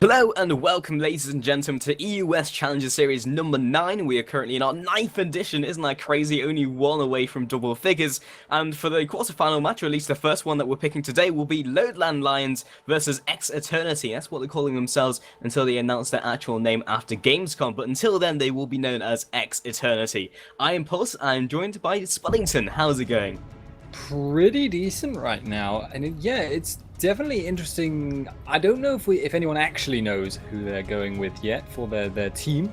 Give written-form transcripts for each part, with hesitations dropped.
Hello and welcome, ladies and gentlemen, to EUS Challenger Series number 9. We are currently in our 9th edition. Isn't that crazy? Only one away from double figures. And for the quarterfinal match, or at least the first one that we're picking today, will be LowLandLions versus X Eternity. That's what they're calling themselves until they announce their actual name after Gamescom. But until then, they will be known as X Eternity. I am Pulse. I'm joined by Spuddington. How's it going? Pretty decent right now, and it's definitely interesting. I don't know if anyone actually knows who they're going with yet for their team.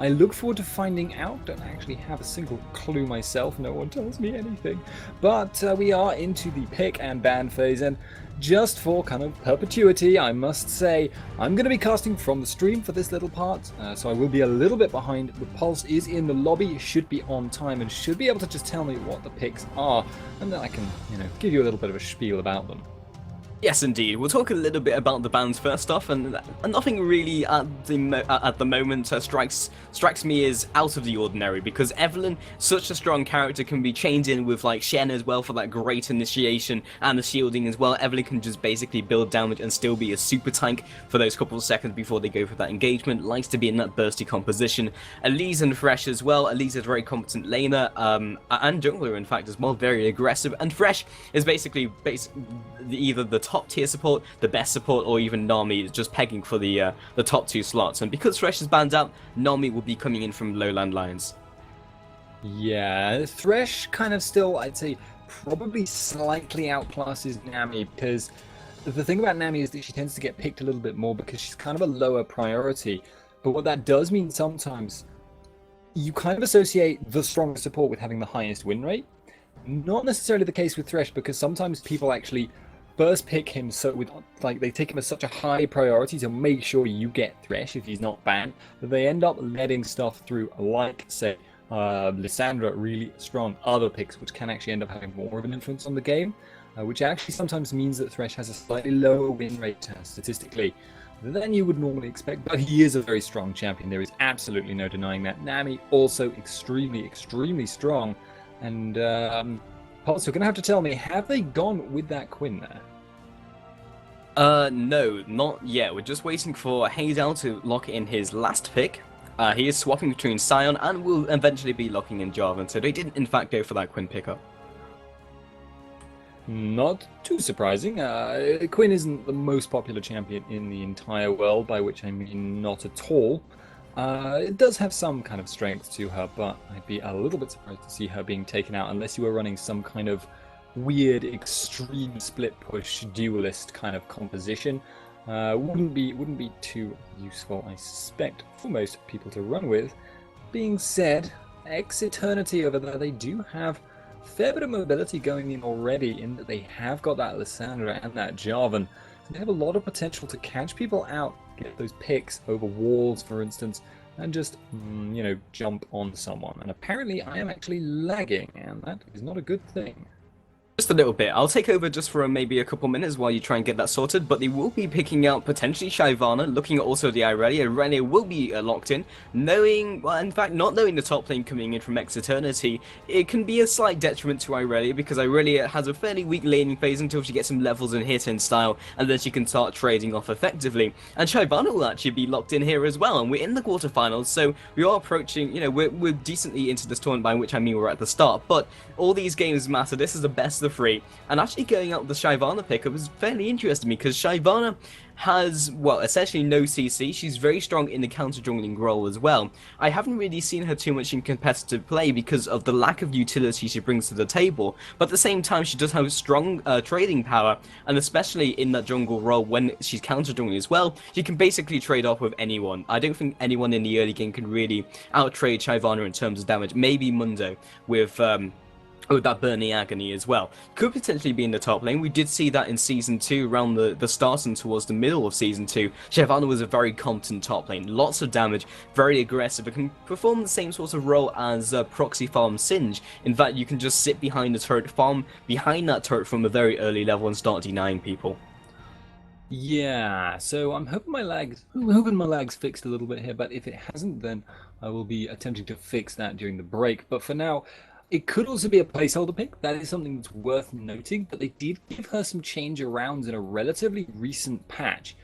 I look forward to finding out. Don't actually have a single clue myself. No one tells me anything. But we are into the pick and ban phase, and just for kind of perpetuity, I must say I'm going to be casting from the stream for this little part, so I will be a little bit behind. The Pulse is in the lobby, should be on time, and should be able to just tell me what the picks are, and then I can, give you a little bit of a spiel about them. Yes, indeed. We'll talk a little bit about the bans first off, and nothing really at the moment strikes me as out of the ordinary, because Evelynn, such a strong character, can be chained in with like Shen as well for that great initiation and the shielding as well. Evelynn can just basically build damage and still be a super tank for those couple of seconds before they go for that engagement. Likes to be in that bursty composition. Elise and Fresh as well. Elise is a very competent laner and jungler, in fact, as well, very aggressive. And Fresh is basically either the top tier support, the best support, or even Nami is just pegging for the top 2 slots. And because Thresh is banned out, Nami will be coming in from LowLandLions. Yeah, Thresh kind of still, I'd say, probably slightly outclasses Nami, because the thing about Nami is that she tends to get picked a little bit more because she's kind of a lower priority. But what that does mean sometimes, you kind of associate the strongest support with having the highest win rate. Not necessarily the case with Thresh, because sometimes people actually first pick him they take him as such a high priority to make sure you get Thresh if he's not banned, that they end up letting stuff through, like, say, Lissandra, really strong other picks, which can actually end up having more of an influence on the game, which actually sometimes means that Thresh has a slightly lower win rate statistically than you would normally expect. But he is a very strong champion. There is absolutely no denying that. Nami also extremely, extremely strong. And Pulse, you're going to have to tell me, have they gone with that Quinn there? No, not yet. We're just waiting for Haydel to lock in his last pick. He is swapping between Sion and will eventually be locking in Jarvan, so they didn't in fact go for that Quinn pickup. Not too surprising. Quinn isn't the most popular champion in the entire world, by which I mean not at all. It does have some kind of strength to her, but I'd be a little bit surprised to see her being taken out unless you were running some kind of weird extreme split push duelist kind of composition. Wouldn't be too useful, I suspect, for most people to run with. Being said, X Eternity over there, they do have a fair bit of mobility going in already, in that they have got that Lissandra and that Jarvan. So they have a lot of potential to catch people out, get those picks over walls, for instance, and just, jump on someone. And apparently I am actually lagging, and that is not a good thing. Just a little bit. I'll take over just for maybe a couple minutes while you try and get that sorted, but they will be picking out potentially Shyvana, looking at also the Irelia. Irelia will be locked in, in fact, not knowing the top lane coming in from X Eternity, it can be a slight detriment to Irelia, because Irelia has a fairly weak laning phase until she gets some levels and hit in style, and then she can start trading off effectively. And Shyvana will actually be locked in here as well, and we're in the quarterfinals, so we are approaching, we're decently into this tournament, by which I mean we're at the start, but all these games matter. This is the best of 3, and actually going out with the Shyvana pickup was fairly interesting because Shyvana has, well, essentially no CC. She's very strong in the counter jungling role as well. I haven't really seen her too much in competitive play because of the lack of utility she brings to the table, but at the same time she does have strong trading power, and especially in that jungle role when she's counter jungling as well, she can basically trade off with anyone. I don't think anyone in the early game can really out trade Shyvana in terms of damage. Maybe Mundo with that Burning Agony as well. Could potentially be in the top lane. We did see that in Season 2, around the start and towards the middle of Season 2. Shyvana was a very competent top lane. Lots of damage, very aggressive. It can perform the same sort of role as proxy farm Singe. In fact, you can just sit behind the turret, farm behind that turret from a very early level and start denying people. Yeah, so I'm hoping my lag's fixed a little bit here, but if it hasn't, then I will be attempting to fix that during the break. But for now, it could also be a placeholder pick. That is something that's worth noting, but they did give her some change arounds in a relatively recent patch.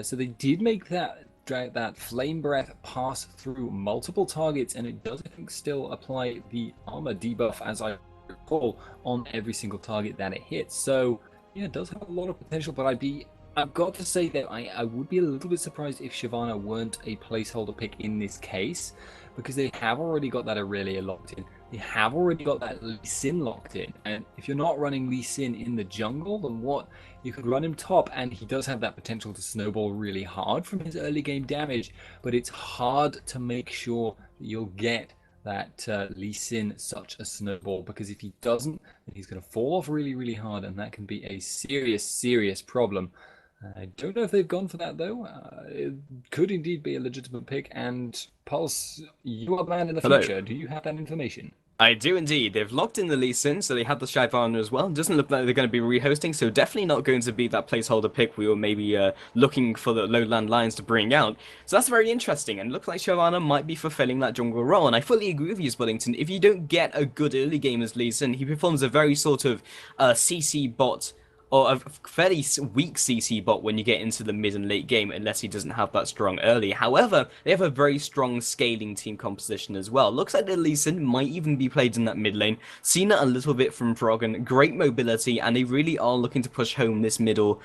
So they did make that flame breath pass through multiple targets, and it does, I think, still apply the armor debuff, as I recall, on every single target that it hits. So yeah, it does have a lot of potential. But I've got to say that I would be a little bit surprised if Shyvana weren't a placeholder pick in this case, because they have already got that Aurelia locked in. They have already got that Lee Sin locked in, and if you're not running Lee Sin in the jungle, then what? You could run him top, and he does have that potential to snowball really hard from his early game damage, but it's hard to make sure that you'll get that Lee Sin such a snowball, because if he doesn't, then he's going to fall off really, really hard, and that can be a serious, serious problem. I don't know if they've gone for that, though. It could indeed be a legitimate pick, and Pulse, you are banned in the Hello. future. Do you have that information? I do indeed. They've locked in the Lee Sin, so they have the Shyvana as well. It doesn't look like they're going to be rehosting, so definitely not going to be that placeholder pick we were maybe looking for the LowLandLions to bring out. So that's very interesting, and looks like Shyvana might be fulfilling that jungle role. And I fully agree with you, Spuddington. If you don't get a good early game as Lee Sin, he performs a very sort of CC bot, or a fairly weak CC bot when you get into the mid and late game, unless he doesn't have that strong early. However, they have a very strong scaling team composition as well. Looks like the Lee Sin might even be played in that mid lane. Seen it a little bit from Froggen, great mobility, and they really are looking to push home this middle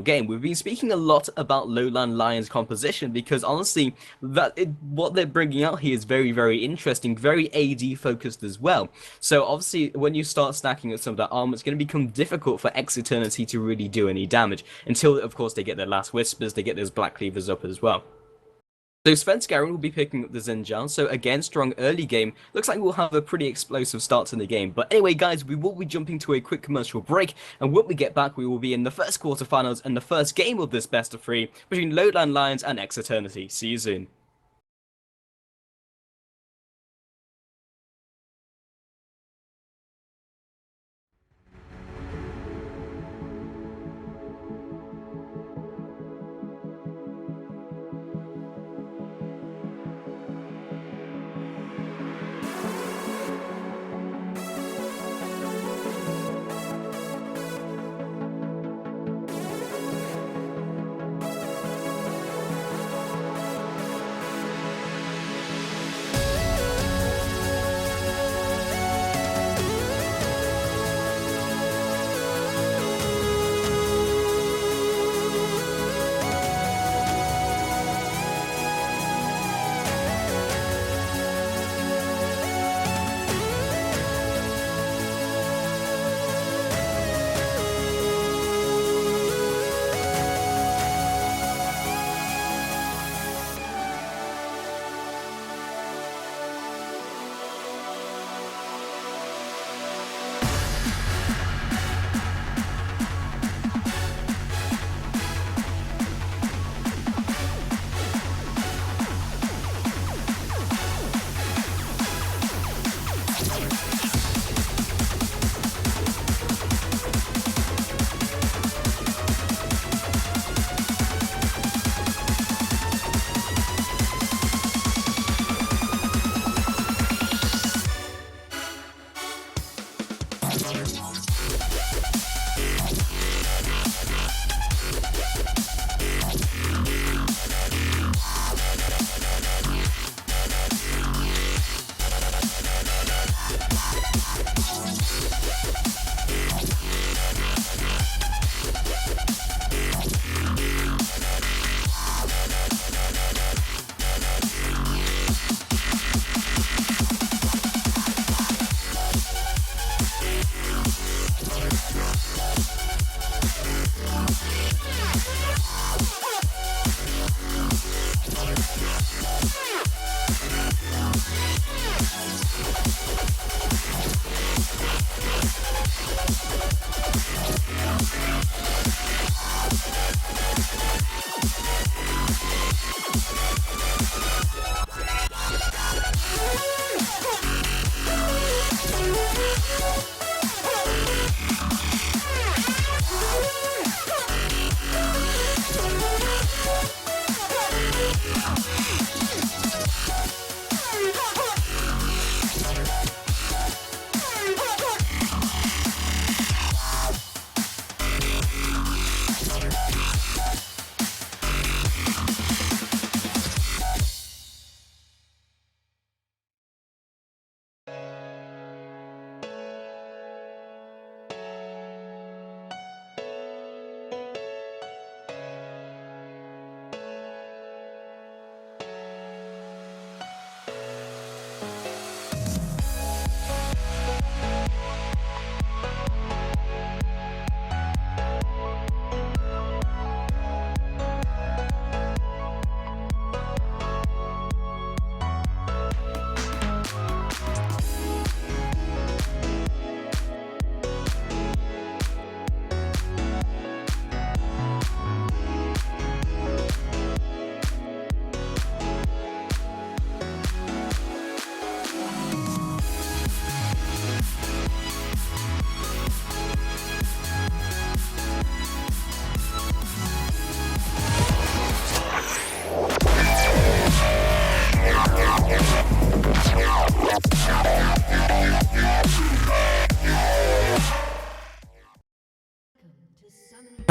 game. We've been speaking a lot about LowLandLions composition because honestly, what they're bringing out here is very, very interesting, very AD focused as well. So obviously, when you start stacking up some of that armor, it's going to become difficult for Eternity to really do any damage until, of course, they get their last whispers, they get those black cleavers up as well. So Svenskaren will be picking up the Zinjan, so again, strong early game. Looks like we'll have a pretty explosive start to the game. But anyway, guys, we will be jumping to a quick commercial break, and when we get back, we will be in the first quarterfinals and the first game of this best of three between LowLandLions and Eternity. See you soon.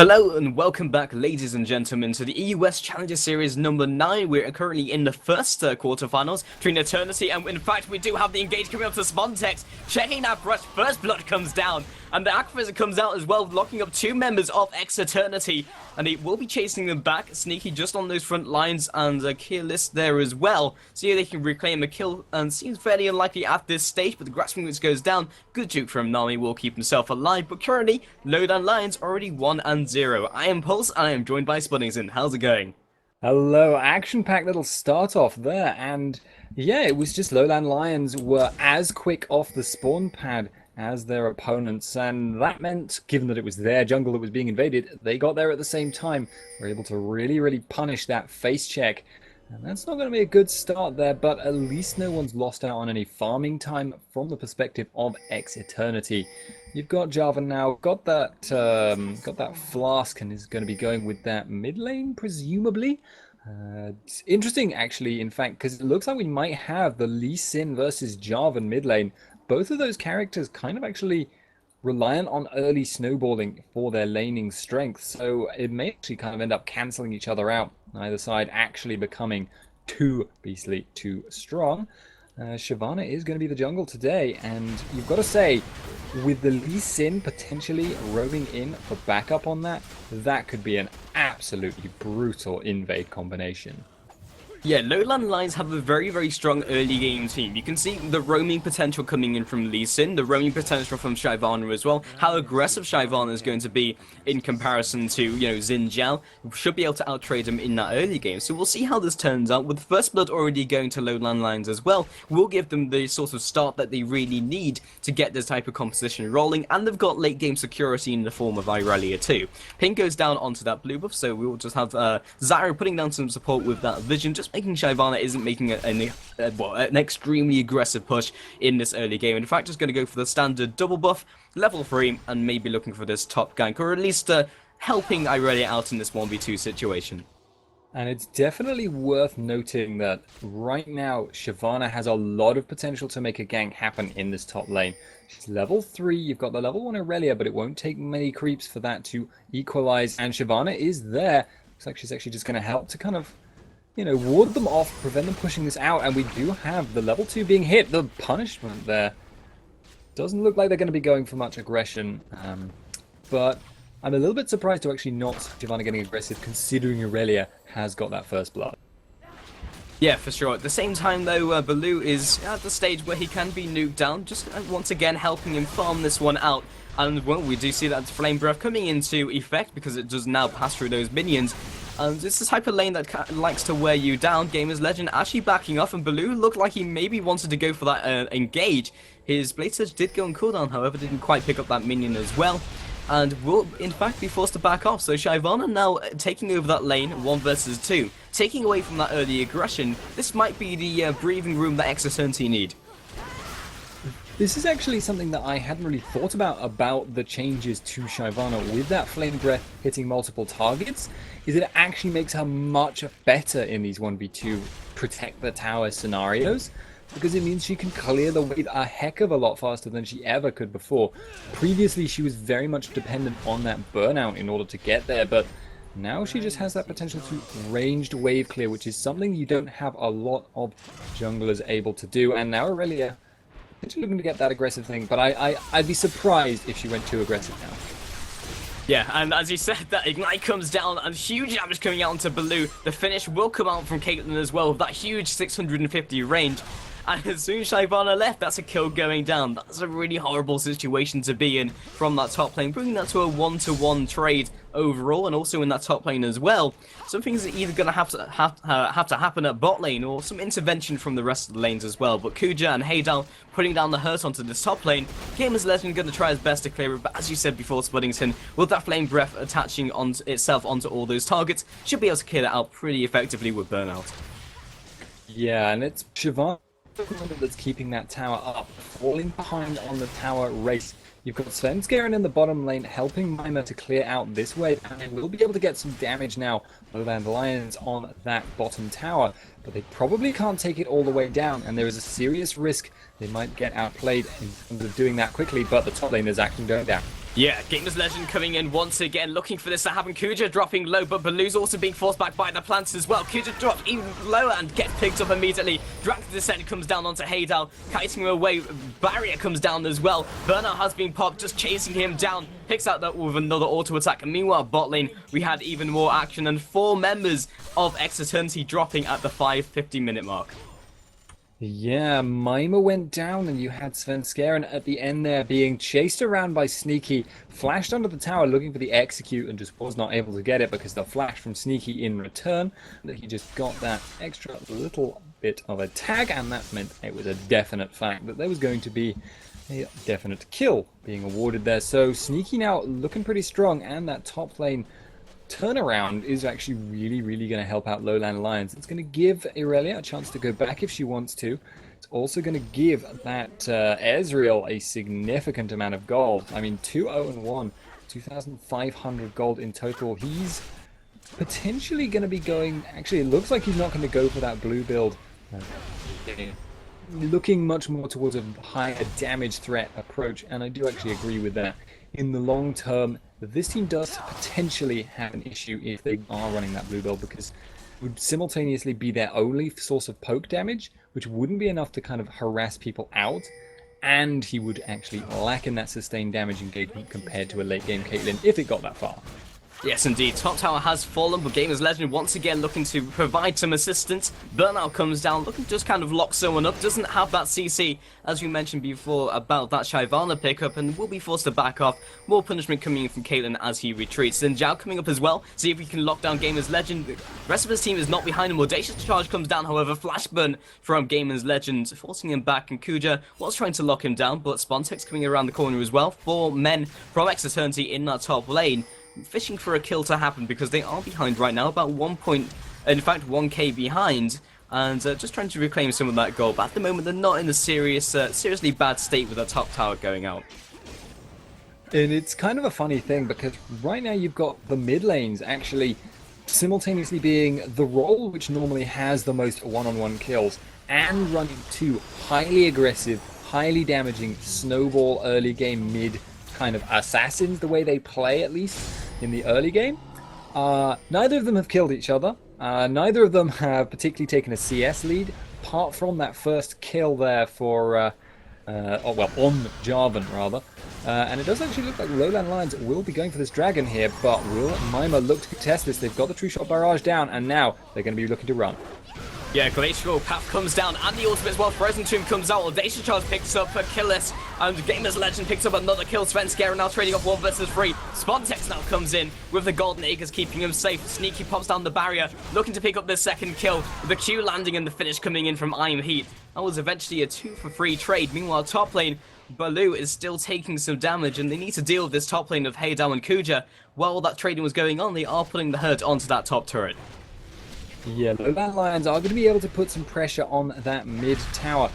Hello and welcome back, ladies and gentlemen, to the EUS Challenger Series number 9. We're currently in the first quarterfinals between Eternity, and in fact, we do have the engage coming up to Spontex. Checking that brush, First Blood comes down, and the Aquavisor comes out as well, locking up 2 members of Eternity, and he will be chasing them back. Sneaky just on those front lines, and a kill list there as well. See they can reclaim a kill, and seems fairly unlikely at this stage, but the grasping which goes down. Good juke from Nami, will keep himself alive, but currently, LowLandLions already 1-0. I am Pulse, and I am joined by Spuddington. How's it going? Hello, action-packed little start off there, and yeah, it was just LowLandLions were as quick off the spawn pad as their opponents, and that meant, given that it was their jungle that was being invaded, they got there at the same time. Were able to really punish that face check, and that's not going to be a good start there, but at least no one's lost out on any farming time from the perspective of Eternity. You've got Java now, got that flask, and is going to be going with that mid lane, presumably. It's interesting, actually, in fact, because it looks like we might have the Lee Sin versus Jarvan mid lane. Both of those characters kind of actually reliant on early snowballing for their laning strength, so it may actually kind of end up cancelling each other out, either side actually becoming too beastly, too strong. Shyvana is going to be the jungle today, and you've got to say, with the Lee Sin potentially roaming in for backup on that, that could be an absolutely brutal invade combination. Yeah, LowLandLions have a very strong early game team. You can see the roaming potential coming in from Lee Sin, the roaming potential from Shyvana as well, how aggressive Shyvana is going to be in comparison to, Xin Zhao. Should be able to outtrade him in that early game. So we'll see how this turns out. With First Blood already going to LowLandLions as well, we'll give them the sort of start that they really need to get this type of composition rolling, and they've got late game security in the form of Irelia too. Pink goes down onto that blue buff, so we'll just have Zyra putting down some support with that vision, just making Shyvana isn't making an extremely aggressive push in this early game. In fact, just going to go for the standard double buff, level 3, and maybe looking for this top gank, or at least helping Irelia out in this 1v2 situation. And it's definitely worth noting that right now, Shyvana has a lot of potential to make a gank happen in this top lane. She's level 3, you've got the level 1 Irelia, but it won't take many creeps for that to equalize, and Shyvana is there. Looks like she's actually just going to help to kind of ward them off, prevent them pushing this out, and we do have the level 2 being hit. The punishment there doesn't look like they're going to be going for much aggression, but I'm a little bit surprised to actually not Shyvana getting aggressive, considering Irelia has got that first blood. Yeah, for sure. At the same time, though, Baloo is at the stage where he can be nuked down, just once again helping him farm this one out. And, well, we do see that Flame Breath coming into effect because it does now pass through those minions. And it's the type of lane that likes to wear you down. Gamer's Legend actually backing off, and Baloo looked like he maybe wanted to go for that engage. His Blade Surge did go on cooldown, however, didn't quite pick up that minion as well, and will in fact be forced to back off. So Shyvana now taking over that lane, 1 versus 2, taking away from that early aggression. This might be the breathing room that Eternity need. This is actually something that I hadn't really thought about the changes to Shyvana with that Flame Breath hitting multiple targets, is it actually makes her much better in these 1v2 protect the tower scenarios, because it means she can clear the way a heck of a lot faster than she ever could before. Previously, she was very much dependent on that burnout in order to get there, but now she just has that potential to ranged wave clear, which is something you don't have a lot of junglers able to do, and now Irelia looking to get that aggressive thing, but I'd be surprised if she went too aggressive now. Yeah, and as you said, that Ignite comes down and huge damage coming out onto Baloo. The finish will come out from Caitlyn as well with that huge 650 range. And as soon as Shyvana left, that's a kill going down. That's a really horrible situation to be in from that top lane, bringing that to a 1-to-1 trade overall, and also in that top lane as well. Some things are either going to have to happen at bot lane, or some intervention from the rest of the lanes as well. But Kuja and Haydal putting down the hurt onto this top lane. Gamer's Legend going to try his best to clear it, but as you said before, Spuddington, with that Flame Breath attaching itself onto all those targets, should be able to clear it out pretty effectively with burnout. Yeah, and it's Shyvana that's keeping that tower up, falling behind on the tower race. You've got Svenskeren in the bottom lane helping Mima to clear out this wave, and they will be able to get some damage now. LowLandLions on that bottom tower, but they probably can't take it all the way down, and there is a serious risk they might get outplayed in terms of doing that quickly, but the top lane is actually going down. Yeah, Gamers Legend coming in once again, looking for this to happen. Kuja dropping low, but Baloo's also being forced back by the plants as well. Kuja drops even lower and gets picked up immediately. Dragon's Descent comes down onto Haydal, kiting him away. Barrier comes down as well. Bernard has been popped, just chasing him down. Picks out that with another auto attack. And meanwhile, bot lane, we had even more action and 4 members of Eternity dropping at the 5:50-minute mark. Yeah, Mima went down and you had Svenskeren at the end there being chased around by Sneaky, flashed under the tower looking for the execute and just was not able to get it because the flash from Sneaky in return, that he just got that extra little bit of a tag, and that meant it was a definite fact that there was going to be a definite kill being awarded there. So Sneaky now looking pretty strong, and that top lane turnaround is actually really going to help out LowLandLions. It's going to give Irelia a chance to go back if she wants to. It's also going to give that Ezreal a significant amount of gold. I mean, 2-0-1, 2,500 gold in total. He's potentially going to be going... Actually, it looks like he's not going to go for that blue build. Looking much more towards a higher damage threat approach, and I do actually agree with that. In the long term, this team does potentially have an issue if they are running that blue build, because it would simultaneously be their only source of poke damage, which wouldn't be enough to kind of harass people out, and he would actually lack in that sustained damage engagement compared to a late game Caitlyn if it got that far. Yes, indeed. Top tower has fallen, but Gamers Legend once again looking to provide some assistance. Burnout comes down, looking to just kind of lock someone up. Doesn't have that CC, as we mentioned before, about that Shyvana pickup, and will be forced to back off. More punishment coming in from Caitlyn as he retreats. Then Zhao coming up as well. See if we can lock down Gamers Legend. The rest of his team is not behind him. Audacious Charge comes down, however. Flash burn from Gamers Legend, forcing him back. And Kuja was trying to lock him down, but Spontex coming around the corner as well. 4 men from Eternity in that top lane, fishing for a kill to happen because they are behind right now, about 1K behind, and just trying to reclaim some of that gold. But at the moment, they're not in a seriously bad state with their top tower going out. And it's kind of a funny thing because right now you've got the mid lanes actually simultaneously being the role which normally has the most one-on-one kills and running 2 highly aggressive, highly damaging snowball early game mid kind of assassins, the way they play at least in the early game. Neither of them have killed each other. Neither of them have particularly taken a CS lead, apart from that first kill there for, on Jarvan rather. And it does actually look like LowLandLions will be going for this dragon here, but will Mima look to contest this? They've got the True Shot barrage down, and now they're going to be looking to run. Yeah, Glacial Path comes down, and the ultimate as well. Frozen Tomb comes out. Audacious Charge picks up a killless, and Gamers Legend picks up another kill. Svenskeren now trading off 1 versus 3. Spontex now comes in with the Golden Acres, keeping him safe. Sneaky pops down the barrier, looking to pick up the second kill. The Q landing and the finish coming in from I'm Heat. That was eventually a 2-for-3 trade. Meanwhile, top lane, Baloo is still taking some damage, and they need to deal with this top lane of Haydal and Kuja. While that trading was going on, they are putting the hurt onto that top turret. Yeah, LowLandLions are going to be able to put some pressure on that mid tower,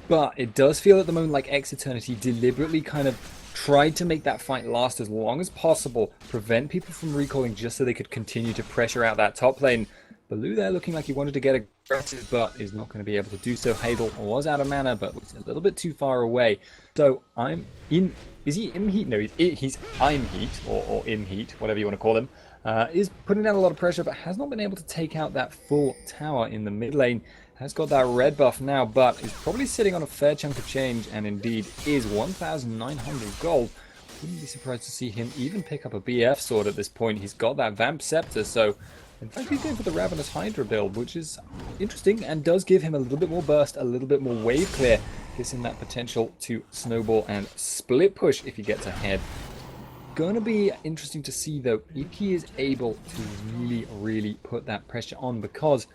but it does feel at the moment like Eternity deliberately kind of tried to make that fight last as long as possible, prevent people from recalling just so they could continue to pressure out that top lane. Baloo there looking like he wanted to get aggressive, but is not going to be able to do so. Haydal was out of mana, but was a little bit too far away. So is he in heat? No, he's I'm heat, or in heat, whatever you want to call him. Is putting down a lot of pressure, but has not been able to take out that full tower in the mid lane. Has got that red buff now, but is probably sitting on a fair chunk of change, and indeed is 1,900 gold. Wouldn't be surprised to see him even pick up a BF sword at this point. He's got that Vamp Scepter, so in fact he's going for the Ravenous Hydra build, which is interesting and does give him a little bit more burst, a little bit more wave clear. Gives him that potential to snowball and split push if he gets ahead. Going to be interesting to see though if he is able to really put that pressure on, because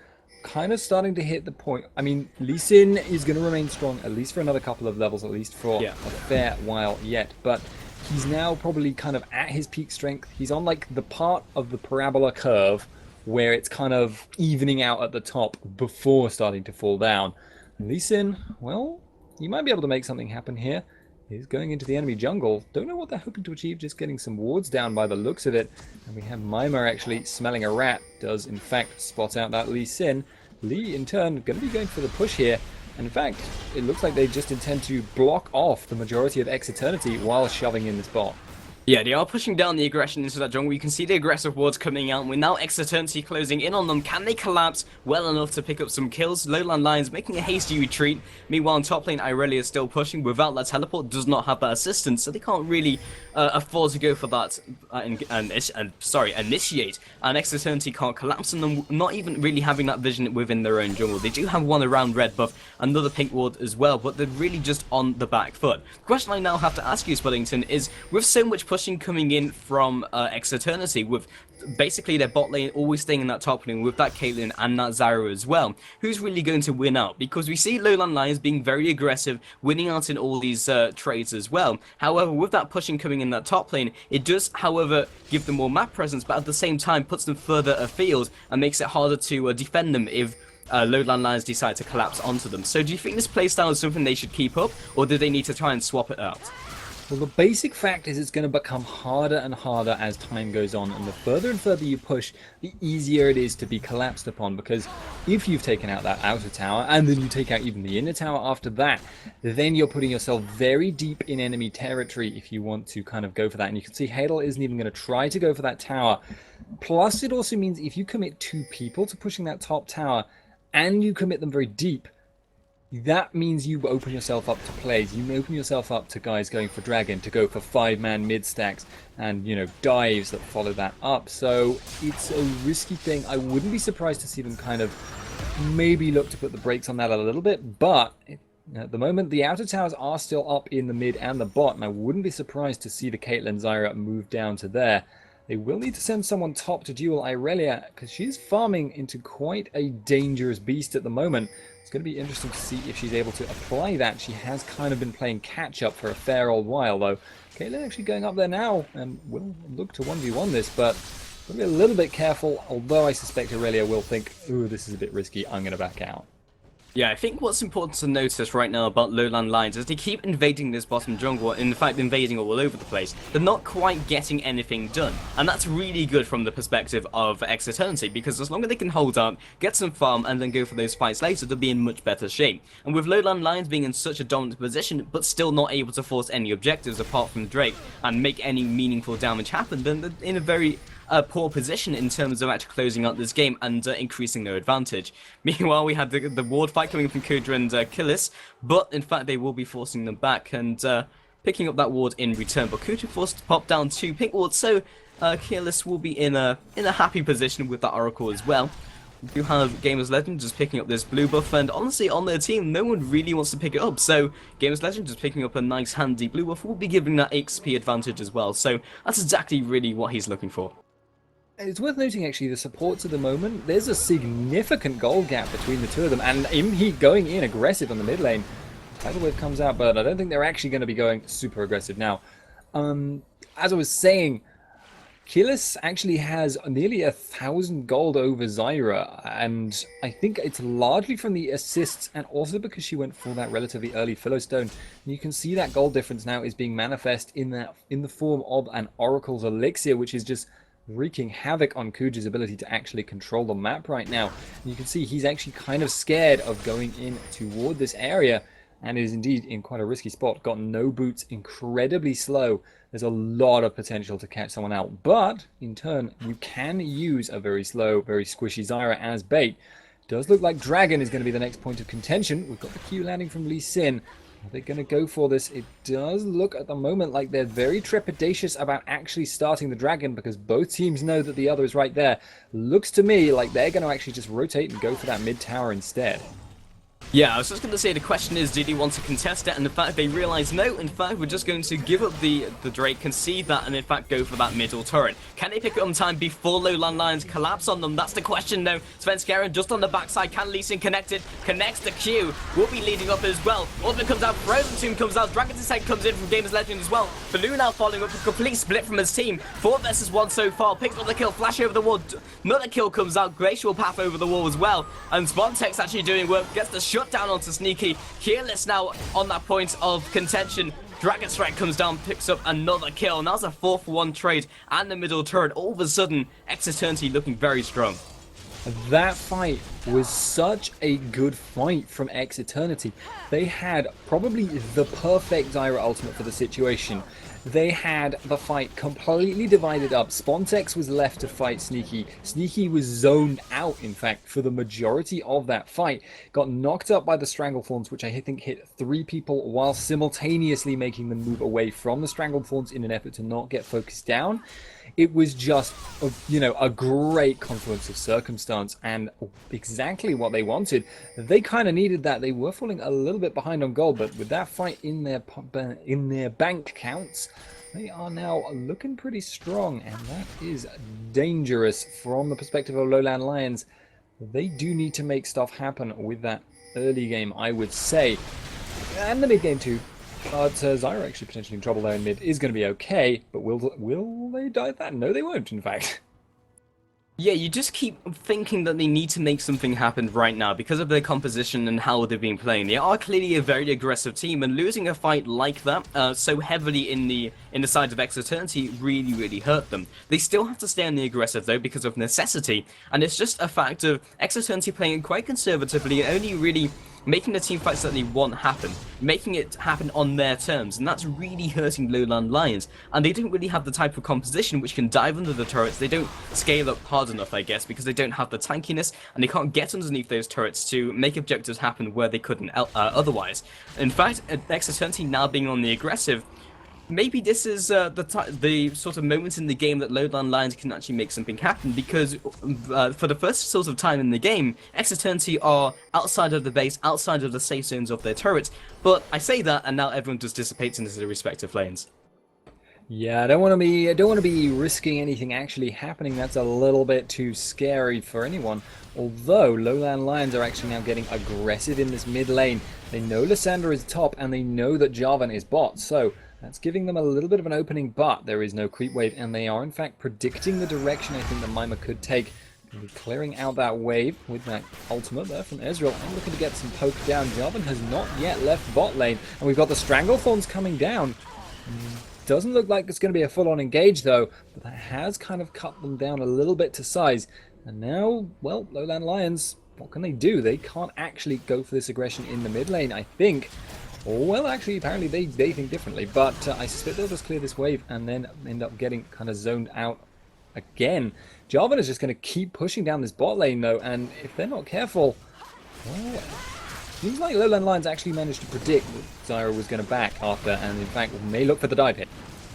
kind of starting to hit the point. I mean, Lee Sin is going to remain strong at least for another couple of levels, at least for a fair while yet, but he's now probably kind of at his peak strength. He's on like the part of the parabola curve where it's kind of evening out at the top before starting to fall down. Lee Sin, well, he might be able to make something happen here. He's going into the enemy jungle. Don't know what they're hoping to achieve, just getting some wards down by the looks of it. And we have Mima actually smelling a rat. Does in fact spot out that Lee Sin. Lee in turn going to be going for the push here. And in fact, it looks like they just intend to block off the majority of Eternity while shoving in this bot. Yeah, they are pushing down the aggression into that jungle. You can see the aggressive wards coming out. We're now Exoternity closing in on them. Can they collapse well enough to pick up some kills? LowLandLions making a hasty retreat. Meanwhile, in top lane, Irelia is still pushing without that teleport. Does not have that assistance, so they can't really afford to go for that initiate. And Exoternity can't collapse on them, not even really having that vision within their own jungle. They do have one around red buff, another pink ward as well, but they're really just on the back foot. The question I now have to ask you, Spuddington, is with so much pushing coming in from Exoternity, with basically their bot lane always staying in that top lane with that Caitlyn and that Zyra as well, who's really going to win out? Because we see LowLandLions being very aggressive, winning out in all these trades as well. However, with that pushing coming in that top lane, it does, however, give them more map presence, but at the same time puts them further afield and makes it harder to defend them if LowLandLions decide to collapse onto them. So do you think this playstyle is something they should keep up, or do they need to try and swap it out? Well, the basic fact is it's going to become harder and harder as time goes on, and the further and further you push, the easier it is to be collapsed upon, because if you've taken out that outer tower, and then you take out even the inner tower after that, then you're putting yourself very deep in enemy territory if you want to kind of go for that. And you can see Hadel isn't even going to try to go for that tower. Plus, it also means if you commit 2 people to pushing that top tower, and you commit them very deep, that means you open yourself up to plays. You open yourself up to guys going for Dragon, to go for 5-man mid stacks, and, you know, dives that follow that up. So it's a risky thing. I wouldn't be surprised to see them kind of maybe look to put the brakes on that a little bit, but at the moment the outer towers are still up in the mid and the bot, and I wouldn't be surprised to see the Caitlyn Zyra move down to there. They will need to send someone top to duel Irelia, because she's farming into quite a dangerous beast at the moment. It's going to be interesting to see if she's able to apply that. She has kind of been playing catch-up for a fair old while, though. Caitlyn actually going up there now, and will look to 1v1 this, but we'll be a little bit careful, although I suspect Irelia will think, ooh, this is a bit risky, I'm going to back out. Yeah, I think what's important to notice right now about LowLandLions is they keep invading this bottom jungle, in fact invading all over the place. They're not quite getting anything done, and that's really good from the perspective of Exoternity, because as long as they can hold up, get some farm, and then go for those fights later, they'll be in much better shape. And with LowLandLions being in such a dominant position, but still not able to force any objectives apart from Drake, and make any meaningful damage happen, then they're in a very poor position in terms of actually closing out this game and increasing their advantage. Meanwhile, we had the ward fight coming from Kudra and Killis, but in fact they will be forcing them back and picking up that ward in return. But Kudra forced to pop down 2 pink wards, so Killis will be in a happy position with that Oracle as well. We do have Gamers Legend just picking up this blue buff, and honestly on their team no one really wants to pick it up, so Gamers Legend just picking up a nice handy blue buff will be giving that XP advantage as well, so that's exactly really what he's looking for. It's worth noting, actually, the supports at the moment, there's a significant gold gap between the two of them, and Imheat going in aggressive on the mid lane. Tidal Wave comes out, but I don't think they're actually going to be going super aggressive now. As I was saying, Killis actually has nearly 1,000 gold over Zyra, and I think it's largely from the assists, and also because she went for that relatively early Philostone. And you can see that gold difference now is being manifest in the form of an Oracle's Elixir, which is just wreaking havoc on Kuja's ability to actually control the map right now. And you can see he's actually kind of scared of going in toward this area, and is indeed in quite a risky spot. Got no boots, incredibly slow. There's a lot of potential to catch someone out, but in turn you can use a very slow, very squishy Zyra as bait. Does look like Dragon is going to be the next point of contention. We've got the Q landing from Lee Sin. Are they going to go for this? It does look at the moment like they're very trepidatious about actually starting the Dragon, because both teams know that the other is right there. Looks to me like they're going to actually just rotate and go for that mid tower instead. Yeah, I was just going to say, the question is, did he want to contest it? And in fact, they realize, no, in fact, we're just going to give up the Drake, concede that, and in fact go for that middle turret. Can they pick it up in time before LowLandLions collapse on them? That's the question, though. Svenskeren just on the backside. Can Lee Sin connect it? Connects the Q. Will be leading up as well. Ultimate comes out, Frozen Tomb comes out, Dragon's Head comes in from Gamers Legend as well. Baloo now following up, a complete split from his team. 4 versus 1 so far. Picks up the kill, flash over the wall. Another kill comes out, Glacial Path over the wall as well. And Spontex actually doing work, gets the shut down onto Sneaky. Keyless now on that point of contention. Dragon Strike comes down, picks up another kill. And that's a 4-for-1 trade and the middle turret. All of a sudden, Exoternity looking very strong. That fight was such a good fight from Exoternity. They had probably the perfect Zyra ultimate for the situation. they had the fight completely divided up. Spontex was left to fight Sneaky. Sneaky was zoned out, in fact, for the majority of that fight. Got knocked up by the Stranglethorns, which I think hit 3 people while simultaneously making them move away from the Stranglethorns in an effort to not get focused down. It was just, a great confluence of circumstance and exactly what they wanted. They kind of needed that. They were falling a little bit behind on gold, but with that fight in their bank accounts, they are now looking pretty strong, and that is dangerous from the perspective of LowLandLions. They do need to make stuff happen with that early game, I would say. And the mid game too. But Zyra actually potentially in trouble there in mid is going to be okay, but will they die that? No, they won't, in fact. Yeah, you just keep thinking that they need to make something happen right now because of their composition and how they've been playing. They are clearly a very aggressive team, and losing a fight like that so heavily in the side of Eternity really hurt them. They still have to stay on the aggressive though because of necessity, and it's just a fact of Eternity playing quite conservatively and only really making the team fights that they want happen, making it happen on their terms, and that's really hurting LowLandLions. And they don't really have the type of composition which can dive under the turrets. They don't scale up hard enough, I guess, because they don't have the tankiness, and they can't get underneath those turrets to make objectives happen where they couldn't otherwise. In fact, Eternity now being on the aggressive, maybe this is the sort of moment in the game that LowLandLions can actually make something happen, because for the first sort of time in the game, Eternity are outside of the base, outside of the safe zones of their turrets, but I say that and now everyone just dissipates into their respective lanes. Yeah, I don't want to be risking anything actually happening. That's a little bit too scary for anyone. Although LowLandLions are actually now getting aggressive in this mid lane. They know Lysandra is top and they know that Jarvan is bot, so that's giving them a little bit of an opening, but there is no creep wave, and they are in fact predicting the direction I think that Mima could take. Be clearing out that wave with that ultimate there from Ezreal and looking to get some poke down. Jarvan has not yet left bot lane, and we've got the Stranglethorns coming down. Doesn't look like it's going to be a full-on engage though, but that has kind of cut them down a little bit to size. And now, well, LowLandLions, what can they do? They can't actually go for this aggression in the mid lane, I think. Well, actually, apparently they think differently, but I suspect they'll just clear this wave and then end up getting kind of zoned out again. Jarvan is just going to keep pushing down this bot lane, though, and if they're not careful, well, seems like LowLandLions actually managed to predict that Zyra was going to back after, and in fact may look for the dive hit.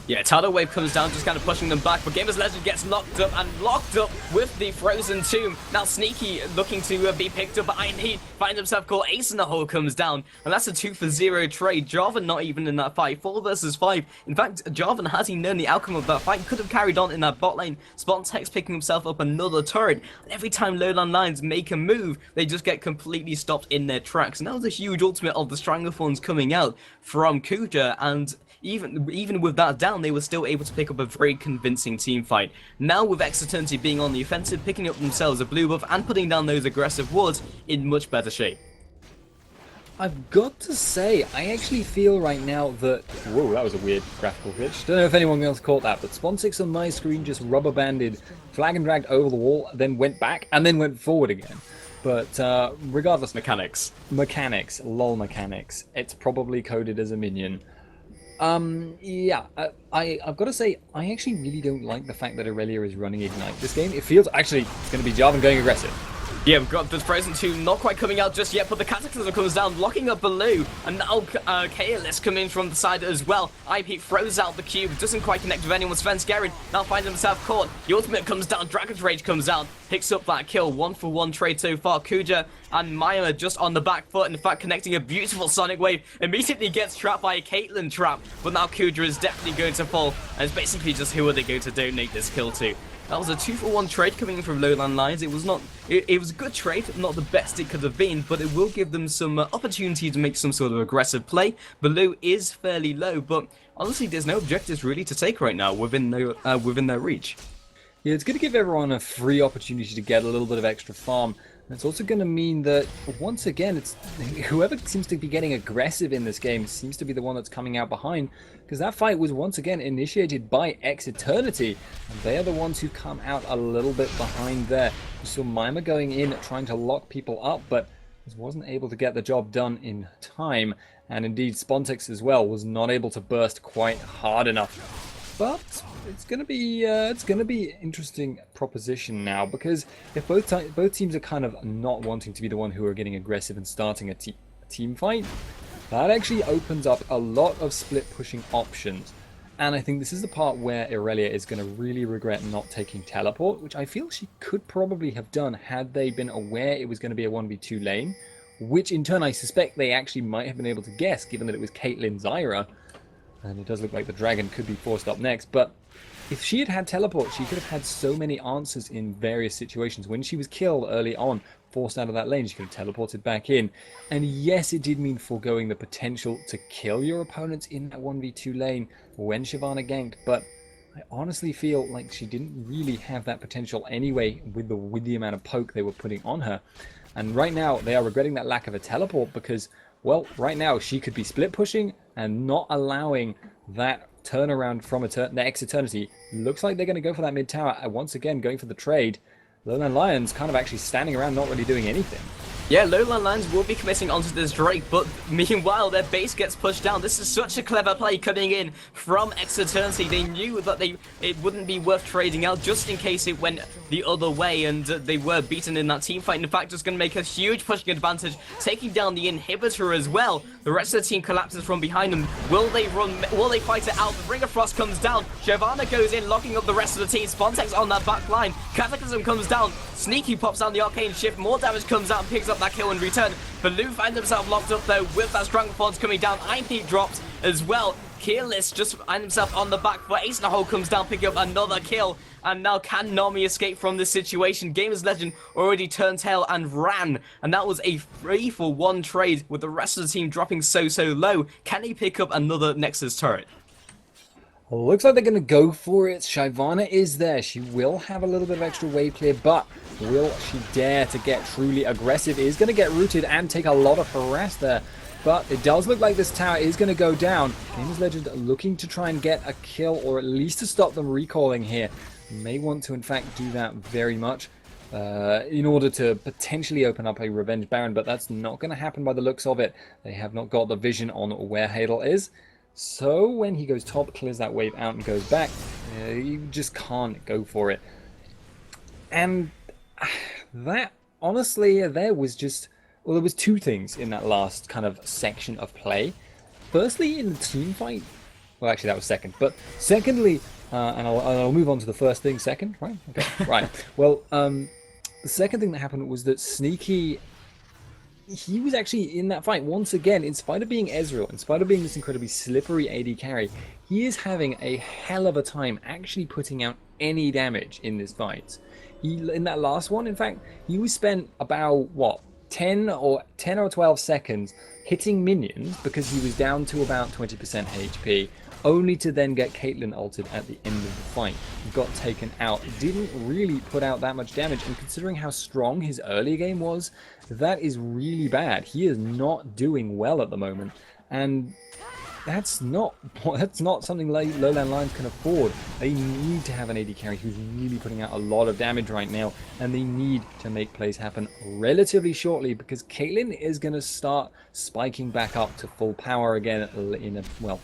Yeah, Tidal Wave comes down, just kind of pushing them back, but Gamers Legend gets knocked up and locked up with the Frozen Tomb. Now Sneaky looking to be picked up behind Heat, finds himself caught, Ace in the hole comes down, and that's a 2-for-0 trade. Jarvan not even in that fight, 4 versus 5. In fact, Jarvan, had he known the outcome of that fight, could have carried on in that bot lane. Spontex picking himself up another turret, and every time LowLandLions make a move, they just get completely stopped in their tracks. And that was a huge ultimate of the Stranglethorns coming out from Kuja, and even with that down, they were still able to pick up a very convincing team fight. Now with Eternity being on the offensive, picking up themselves a blue buff and putting down those aggressive wards in much better shape. I've got to say, I actually feel right now that... Whoa, that was a weird graphical glitch. Don't know if anyone else caught that, but Spontex on my screen just rubber banded, flag and dragged over the wall, then went back, and then went forward again. But regardless... Mechanics. LOL mechanics. It's probably coded as a minion. Yeah, I've got to say, I actually really don't like the fact that Aurelia is running Ignite this game. It feels, actually, it's going to be Jarvan going aggressive. Yeah, we've got the Frozen Tomb not quite coming out just yet, but the Cataclysm comes down, locking up Baloo, and now Kaelis coming from the side as well. IP throws out the cube, doesn't quite connect with anyone. Svenskeren now finds himself caught. The ultimate comes down, Dragon's Rage comes out, picks up that kill. 1-for-1 trade so far. Kuja and Maya just on the back foot, in fact connecting a beautiful Sonic Wave, immediately gets trapped by a Caitlyn trap, but now Kuja is definitely going to fall, and it's basically just who are they going to donate this kill to. That was a 2-for-1 trade coming in from LowLandLions. It was a good trade, not the best it could have been, but it will give them some opportunity to make some sort of aggressive play. Baloo is fairly low, but honestly, there's no objectives really to take right now within their reach. Yeah, it's going to give everyone a free opportunity to get a little bit of extra farm. And it's also going to mean that, once again, it's whoever seems to be getting aggressive in this game seems to be the one that's coming out behind, because that fight was once again initiated by Eternity, and they are the ones who come out a little bit behind there. You saw Mima going in, trying to lock people up, but wasn't able to get the job done in time, and indeed Spontex as well was not able to burst quite hard enough. But it's gonna be interesting proposition now, because if both teams are kind of not wanting to be the one who are getting aggressive and starting a team fight, that actually opens up a lot of split pushing options. And I think this is the part where Irelia is going to really regret not taking teleport, which I feel she could probably have done had they been aware it was going to be a 1v2 lane, which in turn I suspect they actually might have been able to guess, given that it was Caitlyn Zyra. And it does look like the dragon could be forced up next, but if she had had teleport, she could have had so many answers in various situations. When she was killed early on, forced out of that lane, she could have teleported back in. And yes, it did mean foregoing the potential to kill your opponents in that 1v2 lane when Shyvana ganked, but I honestly feel like she didn't really have that potential anyway with the amount of poke they were putting on her. And right now, they are regretting that lack of a teleport because, well, right now she could be split pushing and not allowing that turnaround from the X Eternity. Looks like they're going to go for that mid tower, once again going for the trade. LowLandLions kind of actually standing around not really doing anything. Yeah, LowLandLions will be committing onto this Drake, but meanwhile their base gets pushed down. This is such a clever play coming in from X Eternity. They knew that it wouldn't be worth trading out just in case it went the other way, and they were beaten in that team fight. In fact, it's going to make a huge pushing advantage, taking down the inhibitor as well. The rest of the team collapses from behind them. Will they run? Will they fight it out? The Ring of Frost comes down. Shyvana goes in, locking up the rest of the team. Spontex on that back line. Cataclysm comes down. Sneaky pops down the Arcane Shift. More damage comes out and picks up that kill in return. Baloo finds himself locked up though with that Strangleforce coming down. IP drops as well. Keyless just finds himself on the back foot. Ace in the hole comes down, picking up another kill. And now can Nami escape from this situation? Gamers Legend already turned tail and ran. And that was a 3-for-1 trade with the rest of the team dropping so low. Can he pick up another Nexus turret? Looks like they're going to go for it. Shyvana is there. She will have a little bit of extra wave clear, but will she dare to get truly aggressive? Is going to get rooted and take a lot of harass there. But it does look like this tower is going to go down. Gamers Legend looking to try and get a kill, or at least to stop them recalling here. May want to, in fact, do that very much in order to potentially open up a Revenge Baron, but that's not going to happen by the looks of it. They have not got the vision on where Hadel is. So when he goes top, clears that wave out and goes back, you just can't go for it. And that, honestly, there was just... Well, there was two things in that last kind of section of play. Firstly, in the team fight... Well, actually, that was second. But secondly, and I'll move on to the first thing second, right? Okay, right. Well, the second thing that happened was that Sneaky... He was actually in that fight once again, in spite of being Ezreal, in spite of being this incredibly slippery AD carry, he is having a hell of a time actually putting out any damage in this fight. In that last one, in fact, he was spent about, what, 10 or 12 seconds hitting minions because he was down to about 20% HP, only to then get Caitlyn ulted at the end of the fight. Got taken out, didn't really put out that much damage, and considering how strong his early game was, that is really bad. He is not doing well at the moment, and that's not something LowLandLions can afford. They need to have an AD carry who's really putting out a lot of damage right now, and they need to make plays happen relatively shortly because Caitlyn is going to start spiking back up to full power again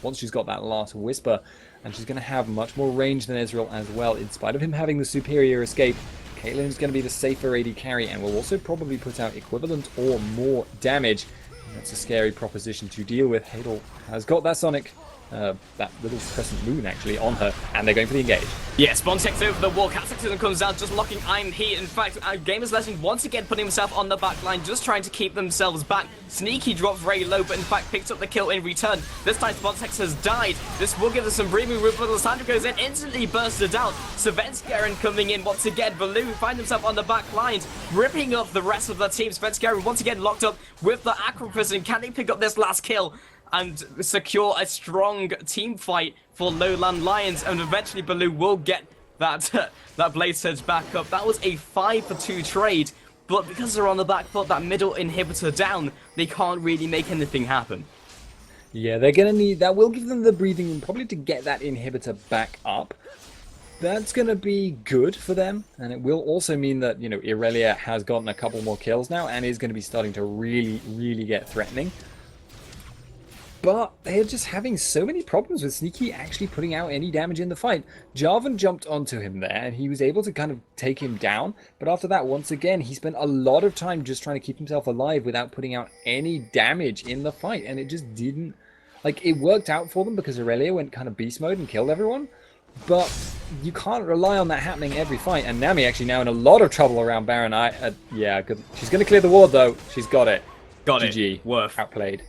once she's got that last whisper, and she's going to have much more range than Ezreal as well. In spite of him having the superior escape, Caitlyn is going to be the safer AD carry and will also probably put out equivalent or more damage. That's a scary proposition to deal with. Hadel has got that Sonic, that little crescent moon actually on her, and they're going for the engage. Yeah, Spontex over the wall. Cataclysm comes down, just locking Iron Heat. In fact, Gamers Legend once again putting himself on the back line, just trying to keep themselves back. Sneaky drops very low, but in fact picks up the kill in return. This time Spontex has died. This will give us some breathing room, but Lissandra goes in, instantly bursted out. Svenskeren coming in once again. Baloo finds himself on the back lines, ripping up the rest of the team. Svenskeren once again locked up with the Acroprison. Can he pick up this last kill and secure a strong team fight for LowLandLions? And eventually Baloo will get that that Blade Surge back up. That was a 5-for-2 trade, but because they're on the back foot, that middle inhibitor down, they can't really make anything happen. Yeah, they're gonna need that. Will give them the breathing room probably to get that inhibitor back up. That's going to be good for them, and it will also mean that, you know, Irelia has gotten a couple more kills now and is going to be starting to really, really get threatening. But they're just having so many problems with Sneaky actually putting out any damage in the fight. Jarvan jumped onto him there, and he was able to kind of take him down. But after that, once again, he spent a lot of time just trying to keep himself alive without putting out any damage in the fight. And it just didn't... Like, it worked out for them because Irelia went kind of beast mode and killed everyone. But you can't rely on that happening every fight. And Nami actually now in a lot of trouble around Baron. Yeah, good. She's going to clear the ward, though. She's got it. Got GG. it. Worth. Outplayed.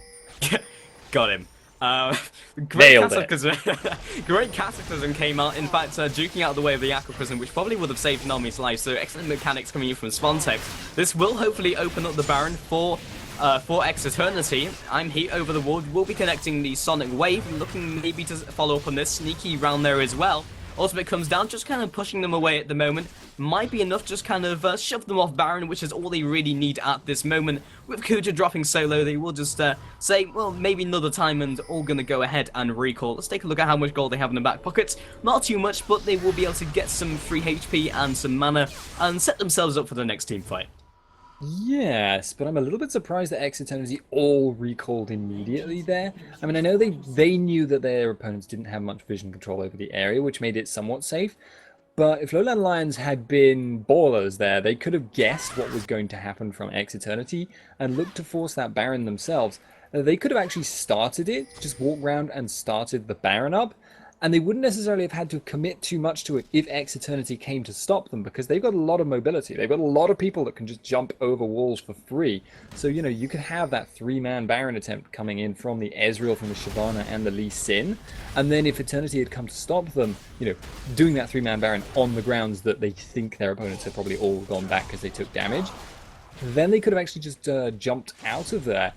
Got him. Nailed it. Great cataclysm came out, in fact, duking out the way of the Aquaprism, which probably would have saved Nami's life, so excellent mechanics coming in from Spontex. This will hopefully open up the Baron for X Eternity. I'm Heat over the ward, will be connecting the Sonic Wave, looking maybe to follow up on this sneaky round there as well. Ultimate comes down, just kind of pushing them away at the moment. Might be enough, just kind of shove them off Baron, which is all they really need at this moment. With Kuja dropping solo, they will just say, well, maybe another time, and all going to go ahead and recall. Let's take a look at how much gold they have in the back pockets. Not too much, but they will be able to get some free HP and some mana, and set themselves up for the next team fight. Yes, but I'm a little bit surprised that X Eternity all recalled immediately there. I mean, I know they knew that their opponents didn't have much vision control over the area, which made it somewhat safe. But if LowLandLions had been ballers there, they could have guessed what was going to happen from X Eternity and looked to force that Baron themselves. They could have actually started it, just walked around and started the Baron up. And they wouldn't necessarily have had to commit too much to it if X Eternity came to stop them, because they've got a lot of mobility. They've got a lot of people that can just jump over walls for free. So, you know, you could have that three-man Baron attempt coming in from the Ezreal, from the Shyvana, and the Lee Sin. And then if Eternity had come to stop them, you know, doing that three-man Baron on the grounds that they think their opponents have probably all gone back because they took damage, then they could have actually just jumped out of there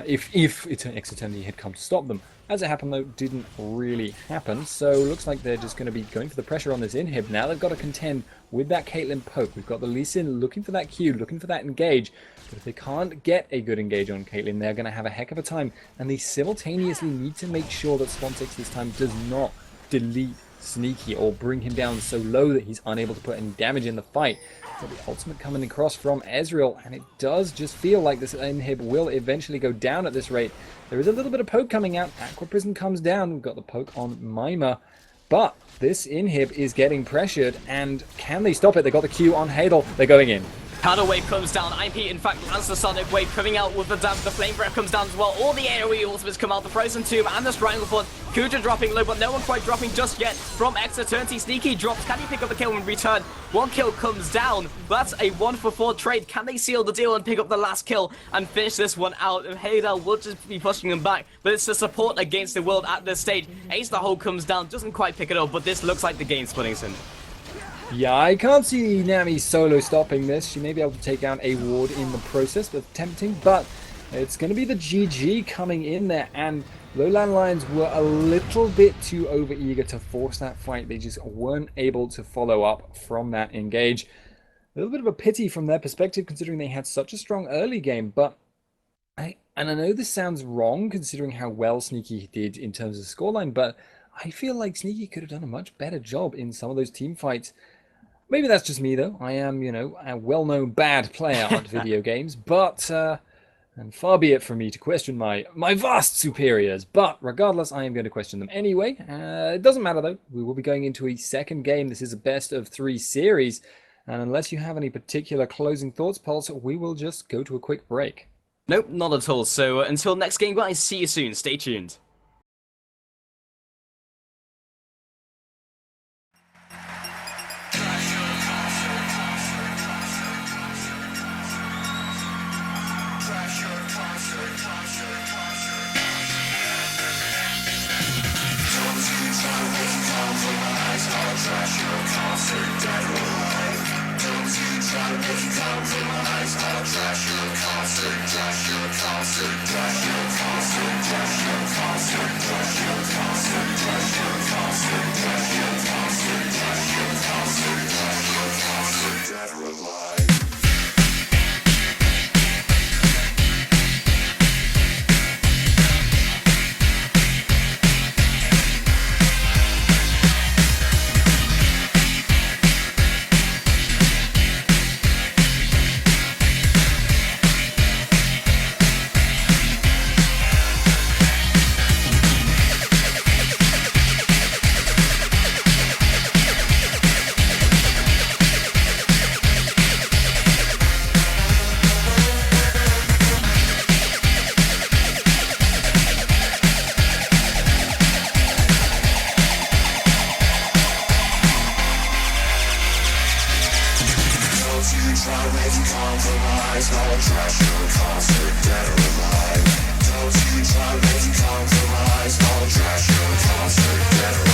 if X Eternity had come to stop them. As it happened, though, didn't really happen, so looks like they're just going to be going for the pressure on this inhib. Now they've got to contend with that Caitlyn poke. We've got the Lee Sin looking for that Q, looking for that engage, but if they can't get a good engage on Caitlyn, they're going to have a heck of a time, and they simultaneously need to make sure that Spontex this time does not delete Sneaky or bring him down so low that he's unable to put any damage in the fight. So the ultimate coming across from Ezreal, and it does just feel like this inhib will eventually go down at this rate. There is a little bit of poke coming out. Aqua Prison comes down. We've got the poke on Mima, but this inhib is getting pressured, and can they stop it? They got the Q on Hadel. They're going in. Counter wave comes down. IMP, in fact, lands the Sonic Wave, coming out with the dab. The Flame Breath comes down as well. All the AoE ultimates come out. The Frozen Tomb and the Stranglethorn. Kuja dropping low, but no one quite dropping just yet. From X Eternity, Sneaky drops. Can he pick up the kill in return? One kill comes down. That's a 1-for-4 trade. Can they seal the deal and pick up the last kill and finish this one out? Hadel will just be pushing them back, but it's the support against the world at this stage. Ace the Hole comes down, doesn't quite pick it up, but this looks like the game splitting soon. Yeah, I can't see Nami solo stopping this. She may be able to take out a ward in the process, but tempting. But it's going to be the GG coming in there, and LowLandLions were a little bit too overeager to force that fight. They just weren't able to follow up from that engage. A little bit of a pity from their perspective, considering they had such a strong early game. But I know this sounds wrong, considering how well Sneaky did in terms of scoreline, but I feel like Sneaky could have done a much better job in some of those team fights. Maybe that's just me, though. I am, you know, a well-known bad player at video games, but, and far be it from me to question my vast superiors, but regardless, I am going to question them anyway. It doesn't matter, though. We will be going into a second game. This is a best-of-3 series, and unless you have any particular closing thoughts, Pulse, we will just go to a quick break. Nope, not at all. So until next game, guys, see you soon. Stay tuned. I'll trash your concert, dead or alive. Don't you try making compromise. I'll trash your concert, dead or alive.